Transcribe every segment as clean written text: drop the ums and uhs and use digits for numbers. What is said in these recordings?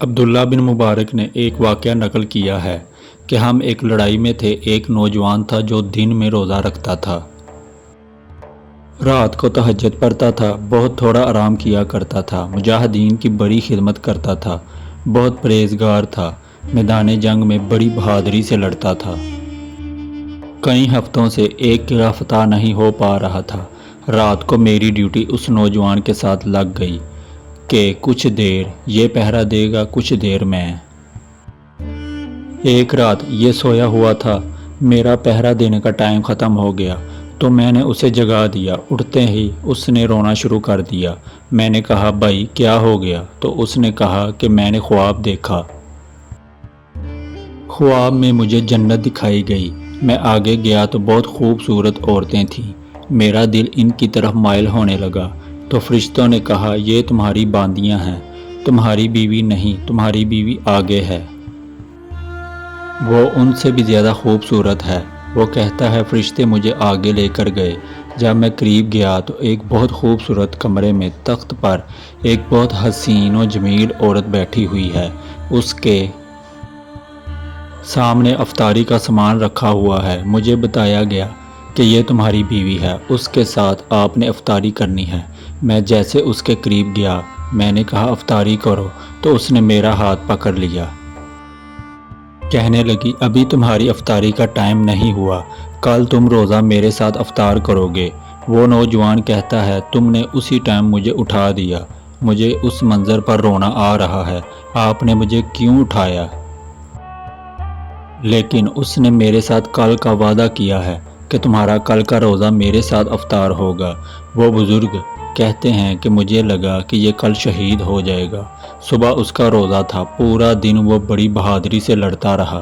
عبداللہ بن مبارک نے ایک واقعہ نقل کیا ہے کہ ہم ایک لڑائی میں تھے۔ ایک نوجوان تھا جو دن میں روزہ رکھتا تھا، رات کو تہجد پڑھتا تھا، بہت تھوڑا آرام کیا کرتا تھا، مجاہدین کی بڑی خدمت کرتا تھا، بہت پرہیزگار تھا، میدان جنگ میں بڑی بہادری سے لڑتا تھا۔ کئی ہفتوں سے ایک قلعہ فتح نہیں ہو پا رہا تھا۔ رات کو میری ڈیوٹی اس نوجوان کے ساتھ لگ گئی کہ کچھ دیر یہ پہرا دے گا، کچھ دیر میں۔ ایک رات یہ سویا ہوا تھا، میرا پہرا دینے کا ٹائم ختم ہو گیا تو میں نے اسے جگا دیا۔ اٹھتے ہی اس نے رونا شروع کر دیا۔ میں نے کہا بھائی کیا ہو گیا؟ تو اس نے کہا کہ میں نے خواب دیکھا۔ خواب میں مجھے جنت دکھائی گئی۔ میں آگے گیا تو بہت خوبصورت عورتیں تھیں۔ میرا دل ان کی طرف مائل ہونے لگا تو فرشتوں نے کہا یہ تمہاری باندیاں ہیں، تمہاری بیوی نہیں، تمہاری بیوی آگے ہے، وہ ان سے بھی زیادہ خوبصورت ہے۔ وہ کہتا ہے فرشتے مجھے آگے لے کر گئے۔ جب میں قریب گیا تو ایک بہت خوبصورت کمرے میں تخت پر ایک بہت حسین و جمیل عورت بیٹھی ہوئی ہے۔ اس کے سامنے افطاری کا سامان رکھا ہوا ہے۔ مجھے بتایا گیا کہ یہ تمہاری بیوی ہے، اس کے ساتھ آپ نے افطاری کرنی ہے۔ میں جیسے اس کے قریب گیا، میں نے کہا افطاری کرو تو اس نے میرا ہاتھ پکڑ لیا۔ کہنے لگی ابھی تمہاری افطاری کا ٹائم نہیں ہوا، کل تم روزہ میرے ساتھ افطار کرو گے۔ وہ نوجوان کہتا ہے تم نے اسی ٹائم مجھے اٹھا دیا، مجھے اس منظر پر رونا آ رہا ہے، آپ نے مجھے کیوں اٹھایا؟ لیکن اس نے میرے ساتھ کل کا وعدہ کیا ہے کہ تمہارا کل کا روزہ میرے ساتھ افطار ہوگا۔ وہ بزرگ کہتے ہیں کہ مجھے لگا کہ یہ کل شہید ہو جائے گا۔ صبح اس کا روزہ تھا، پورا دن وہ بڑی بہادری سے لڑتا رہا۔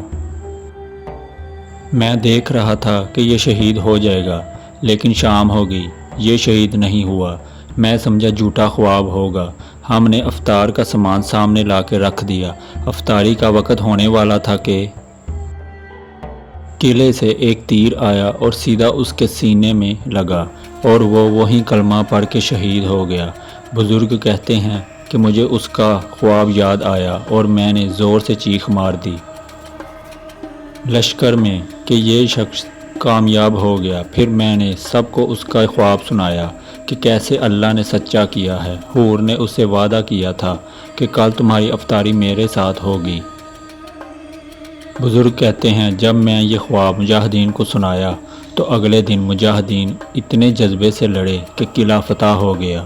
میں دیکھ رہا تھا کہ یہ شہید ہو جائے گا، لیکن شام ہو گئی، یہ شہید نہیں ہوا۔ میں سمجھا جھوٹا خواب ہوگا۔ ہم نے افطار کا سامان سامنے لا کے رکھ دیا۔ افطاری کا وقت ہونے والا تھا کہ قلعے سے ایک تیر آیا اور سیدھا اس کے سینے میں لگا اور وہ وہیں کلمہ پڑھ کے شہید ہو گیا۔ بزرگ کہتے ہیں کہ مجھے اس کا خواب یاد آیا اور میں نے زور سے چیخ مار دی لشکر میں کہ یہ شخص کامیاب ہو گیا۔ پھر میں نے سب کو اس کا خواب سنایا کہ کیسے اللہ نے سچا کیا ہے۔ حور نے اس سے وعدہ کیا تھا کہ کل تمہاری افطاری میرے ساتھ ہوگی۔ بزرگ کہتے ہیں جب میں یہ خواب مجاہدین کو سنایا تو اگلے دن مجاہدین اتنے جذبے سے لڑے کہ قلعہ فتح ہو گیا۔